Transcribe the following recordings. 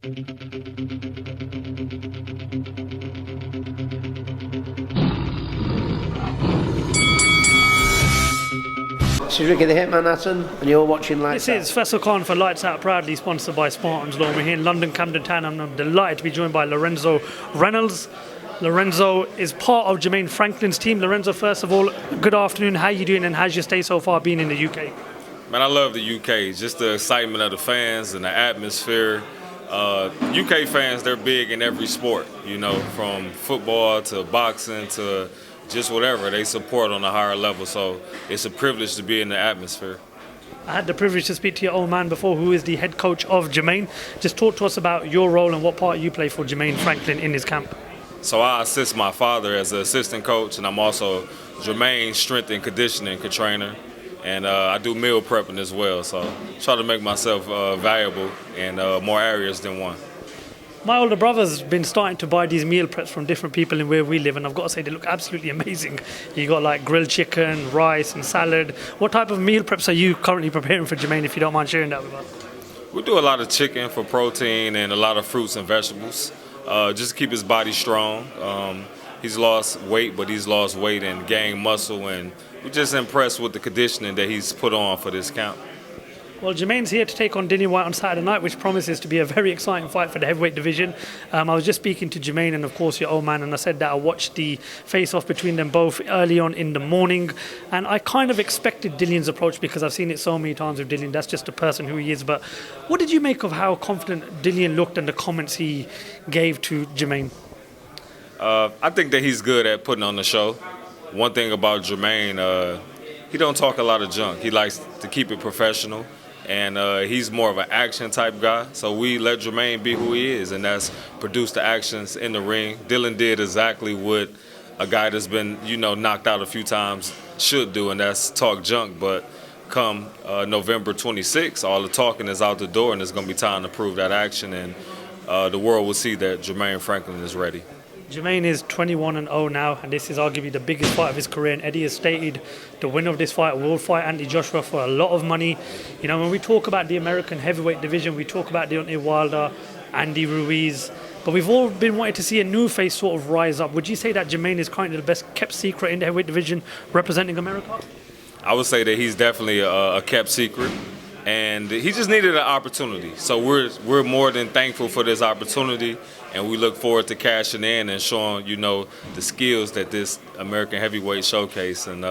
This is Ricky the Hitman Hatton, and you're watching Lights Out. This is Faisal Khan for Lights Out, proudly sponsored by Spartans Law. We're here in London, Camden Town, and I'm delighted to be joined by Lorenzo Reynolds. Lorenzo is part of Jermaine Franklin's team. Lorenzo, first of all, good afternoon. How are you doing, and how's your stay so far been in the UK? Man, I love the UK. Just the excitement of the fans and the atmosphere. UK fans, they're big in every sport, you know, from football to boxing to just whatever. They support on a higher level, so it's a privilege to be in the atmosphere. I had the privilege to speak to your old man before, who is the head coach of Jermaine. Just talk to us about your role and what part you play for Jermaine Franklin in his camp. So I assist my father as an assistant coach, and I'm also Jermaine's strength and conditioning trainer. And I do meal prepping as well, so try to make myself valuable in more areas than one. My older brother's been starting to buy these meal preps from different people in where we live, and I've got to say they look absolutely amazing. You got like grilled chicken, rice and salad. What type of meal preps are you currently preparing for Jermaine, if you don't mind sharing that with us? We do a lot of chicken for protein and a lot of fruits and vegetables, just to keep his body strong. He's lost weight, but he's lost weight and gained muscle, and we're just impressed with the conditioning that he's put on for this camp. Well, Jermaine's here to take on Dillian Whyte on Saturday night, which promises to be a very exciting fight for the heavyweight division. I was just speaking to Jermaine and, of course, your old man, and I said that I watched the face-off between them both early on in the morning, and I kind of expected Dillian's approach because I've seen it so many times with Dillian. That's just the person who he is. But what did you make of how confident Dillian looked and the comments he gave to Jermaine? I think that he's good at putting on the show. One thing about Jermaine, he don't talk a lot of junk. He likes to keep it professional, and he's more of an action type guy. So we let Jermaine be who he is, and that's produce the actions in the ring. Dillian did exactly what a guy that's been, knocked out a few times should do, and that's talk junk. But come November 26th, all the talking is out the door, and it's going to be time to prove that action, and the world will see that Jermaine Franklin is ready. Jermaine is 21-0 now, and this is arguably the biggest fight of his career. And Eddie has stated the winner of this fight will fight Andy Joshua for a lot of money. You know, when we talk about the American heavyweight division, we talk about Deontay Wilder, Andy Ruiz, but we've all been wanting to see a new face sort of rise up. Would you say that Jermaine is currently the best kept secret in the heavyweight division representing America? I would say that he's definitely a kept secret. And he just needed an opportunity. So we're more than thankful for this opportunity, and we look forward to cashing in and showing, the skills that this American heavyweight showcase. And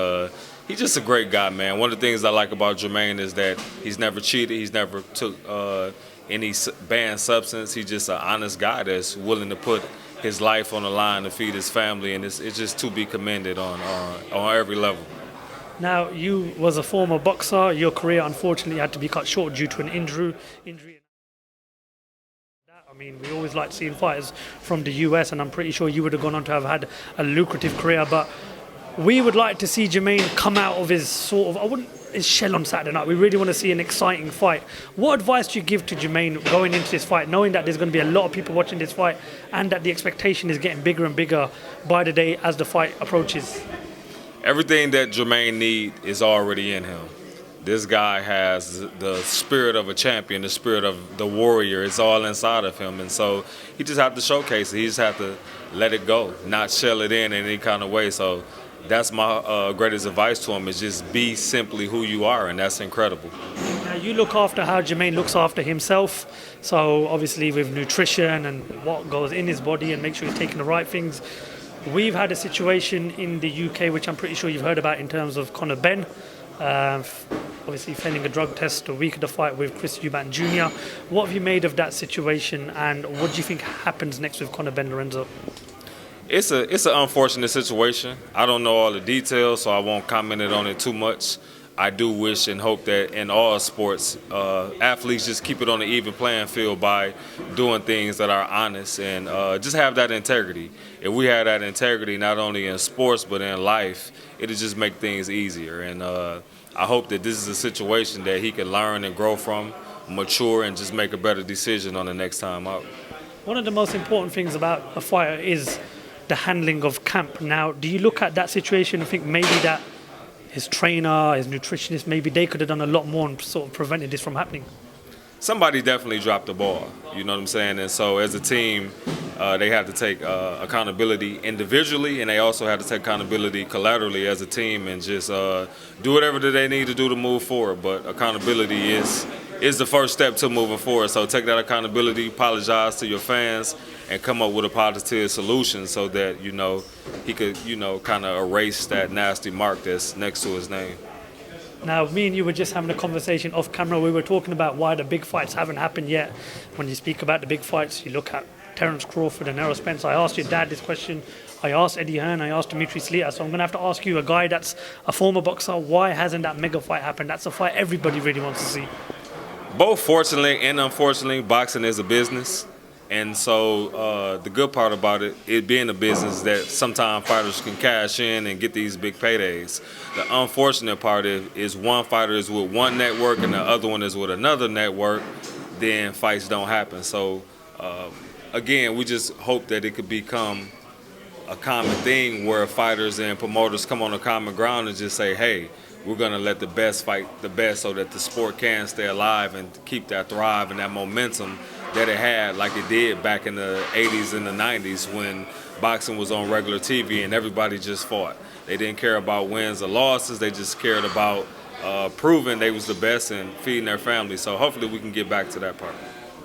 he's just a great guy, man. One of the things I like about Jermaine is that he's never cheated. He's never took any banned substance. He's just an honest guy that's willing to put his life on the line to feed his family, and it's just to be commended on every level. Now, you was a former boxer. Your career, unfortunately, had to be cut short due to an injury. I mean, we always like seeing fighters from the US, and I'm pretty sure you would have gone on to have had a lucrative career. But we would like to see Jermaine come out of his his shell on Saturday night. We really want to see an exciting fight. What advice do you give to Jermaine going into this fight, knowing that there's going to be a lot of people watching this fight, and that the expectation is getting bigger and bigger by the day as the fight approaches? Everything that Jermaine needs is already in him. This guy has the spirit of a champion, the spirit of the warrior. It's all inside of him. And so he just have to showcase it. He just have to let it go, not shell it in any kind of way. So that's my greatest advice to him, is just be simply who you are, and that's incredible. Now, you look after how Jermaine looks after himself. So obviously with nutrition and what goes in his body, and make sure he's taking the right things. We've had a situation in the UK, which I'm pretty sure you've heard about, in terms of Conor Benn, obviously failing a drug test a week of the fight with Chris Eubank Jr. What have you made of that situation, and what do you think happens next with Conor Benn, Lorenzo? It's an unfortunate situation. I don't know all the details, so I won't comment on it too much. I do wish and hope that in all sports, athletes just keep it on the even playing field by doing things that are honest, and just have that integrity. If we had that integrity not only in sports but in life, it'll just make things easier. And I hope that this is a situation that he can learn and grow from, mature, and just make a better decision on the next time out. One of the most important things about a fighter is the handling of camp. Now, do you look at that situation and think maybe that his trainer, his nutritionist, maybe they could have done a lot more and sort of prevented this from happening? somebody definitely dropped the ball. You know what I'm saying? And so as a team, they have to take accountability individually, and they also have to take accountability collaterally as a team, and just do whatever that they need to do to move forward. But accountability is the first step to moving forward. So take that accountability, apologize to your fans, and come up with a positive solution so that, he could, kind of erase that nasty mark that's next to his name. Now, me and you were just having a conversation off camera. We were talking about why the big fights haven't happened yet. When you speak about the big fights, you look at Terence Crawford and Errol Spence. I asked your dad this question. I asked Eddie Hearn. I asked Dimitri Slita. So I'm going to have to ask you, a guy that's a former boxer, why hasn't that mega fight happened? That's a fight everybody really wants to see. Both fortunately and unfortunately, boxing is a business. And so the good part about it being a business, that sometimes fighters can cash in and get these big paydays. The unfortunate part is one fighter is with one network and the other one is with another network, then fights don't happen. So, again, we just hope that it could become a common thing where fighters and promoters come on a common ground and just say, hey, we're going to let the best fight the best so that the sport can stay alive and keep that thrive and that momentum that it had, like it did back in the 80s and the 90s when boxing was on regular TV and everybody just fought. They didn't care about wins or losses. They just cared about proving they was the best and feeding their family. So hopefully we can get back to that part.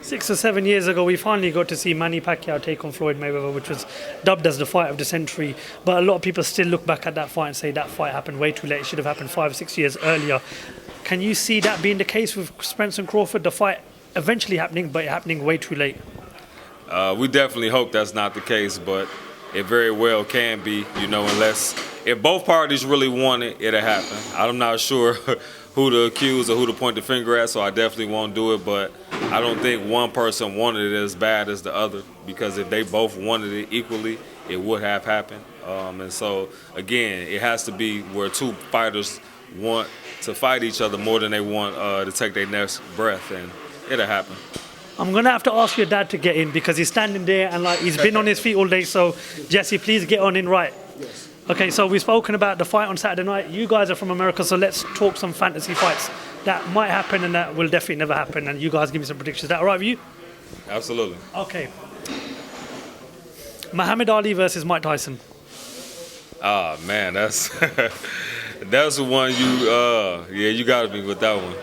6 or 7 years ago, we finally got to see Manny Pacquiao take on Floyd Mayweather, which was dubbed as the fight of the century. But a lot of people still look back at that fight and say that fight happened way too late. It should have happened 5 or 6 years earlier. Can you see that being the case with Spence and Crawford, the fight eventually happening, but happening way too late? We definitely hope that's not the case, but it very well can be, unless if both parties really want it, it'll happen. I'm not sure who to accuse or who to point the finger at, so I definitely won't do it, but I don't think one person wanted it as bad as the other, because if they both wanted it equally, it would have happened. And so, again, it has to be where two fighters want to fight each other more than they want to take their next breath, and it'll happen. I'm going to have to ask your dad to get in because he's standing there and he's been on his feet all day. So, Jesse, please get on in right. Yes. Okay, so we've spoken about the fight on Saturday night. You guys are from America, so let's talk some fantasy fights that might happen and that will definitely never happen. And you guys give me some predictions. Is that all right with you? Absolutely. Okay. Muhammad Ali versus Mike Tyson. Ah, man, that's that's the one you got me with that one.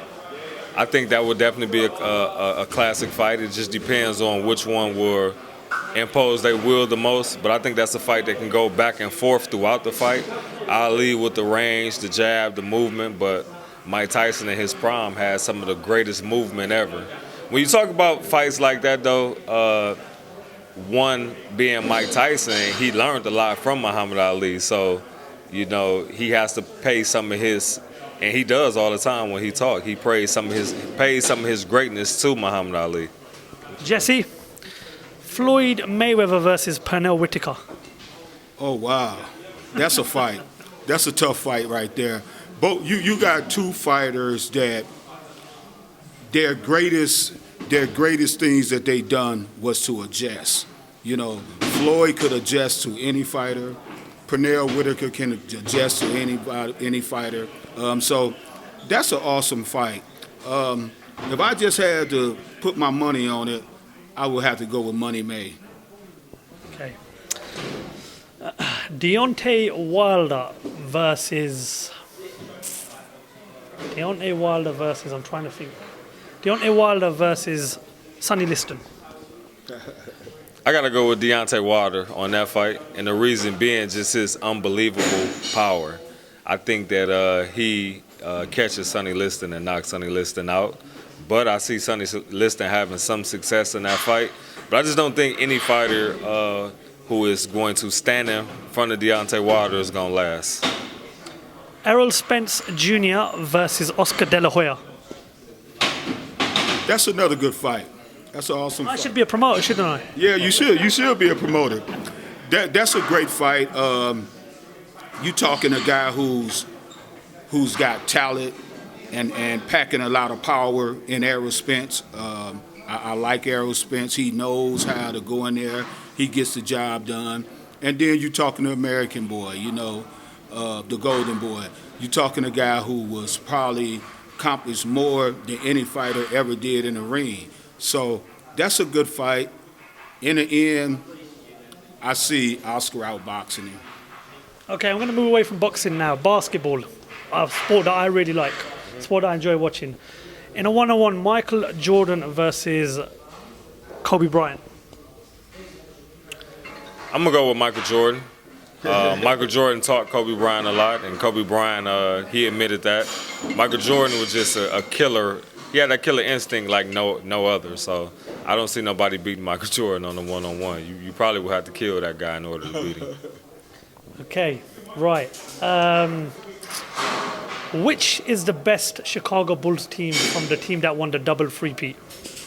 I think that would definitely be a classic fight. It just depends on which one will impose their will the most. But I think that's a fight that can go back and forth throughout the fight. Ali with the range, the jab, the movement, but Mike Tyson in his prime had some of the greatest movement ever. When you talk about fights like that, though, one being Mike Tyson, he learned a lot from Muhammad Ali. So, he has to pay some of his. And he does all the time when he talks. He pays some of his greatness to Muhammad Ali. Jesse, Floyd Mayweather versus Pernell Whitaker. Oh, wow. That's a fight. That's a tough fight right there. Both you got two fighters that their greatest things that they done was to adjust. Floyd could adjust to any fighter. Pernell Whitaker can adjust to any fighter. So that's an awesome fight. If I just had to put my money on it, I would have to go with Money May. Okay. Deontay Wilder versus, I'm trying to think. Deontay Wilder versus Sonny Liston. I got to go with Deontay Wilder on that fight, and the reason being just his unbelievable power. I think that he catches Sonny Liston and knocks Sonny Liston out. But I see Sonny Liston having some success in that fight. But I just don't think any fighter who is going to stand in front of Deontay Wilder is going to last. Errol Spence Jr. versus Oscar De La Hoya. That's another good fight. That's an awesome fight. I should be a promoter, shouldn't I? Yeah, you should. You should be a promoter. That's a great fight. You talking a guy who's got talent and packing a lot of power in Errol Spence. I like Errol Spence. He knows how to go in there. He gets the job done. And then you talking to American boy, the golden boy. You talking a guy who was probably accomplished more than any fighter ever did in the ring. So that's a good fight. In the end, I see Oscar outboxing him. Okay, I'm going to move away from boxing now. Basketball, a sport that I really like, sport that I enjoy watching. In a one-on-one, Michael Jordan versus Kobe Bryant. I'm going to go with Michael Jordan. Michael Jordan taught Kobe Bryant a lot, and Kobe Bryant, he admitted that. Michael Jordan was just a killer. He had that killer instinct like no other. So I don't see nobody beating Michael Jordan on the one-on-one. You probably would have to kill that guy in order to beat him. Okay, right. Which is the best Chicago Bulls team from the team that won the double three-peat?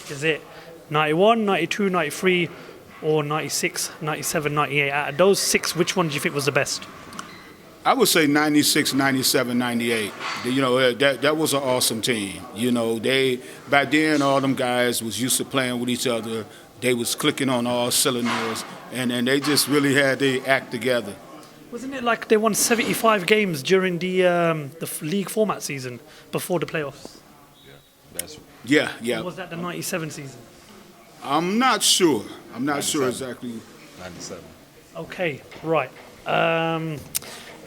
Is it 91, 92, 93, or 96, 97, 98? Out of those six, which one do you think was the best? I would say 96, 97, 98. You know, that was an awesome team. You know, back then all them guys was used to playing with each other. They was clicking on all cylinders, and they just really had their act together. Wasn't it like they won 75 games during the league format season before the playoffs? Yeah. Or was that the 97 season? I'm not sure. I'm not sure exactly. 97. Okay, right.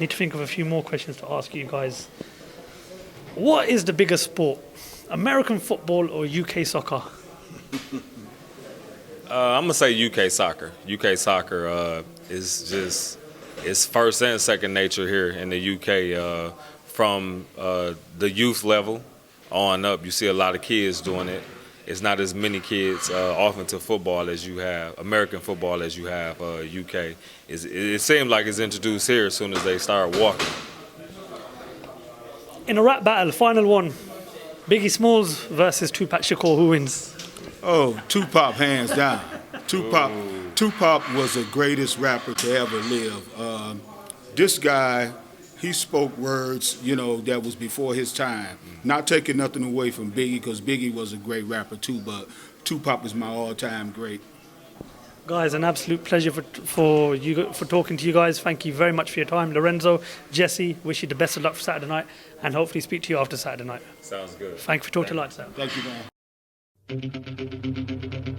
Need to think of a few more questions to ask you guys. What is the bigger sport, American football or UK soccer? I'm gonna say UK soccer. UK soccer it's first and second nature here in the UK. From the youth level on up, you see a lot of kids doing it. It's not as many kids off into football as you have, American football as you have UK. It seems like it's introduced here as soon as they start walking. In a rap battle, final one, Biggie Smalls versus Tupac Shakur, who wins? Oh, Tupac, hands down. Tupac was the greatest rapper to ever live. This guy, he spoke words, you know, that was before his time. Not taking nothing away from Biggie, because Biggie was a great rapper too, but Tupac is my all-time great. Guys, an absolute pleasure for talking to you guys. Thank you very much for your time. Lorenzo, Jesse, wish you the best of luck for Saturday night, and hopefully speak to you after Saturday night. Sounds good. Thank you for talking to Lights Out. Thank you, man.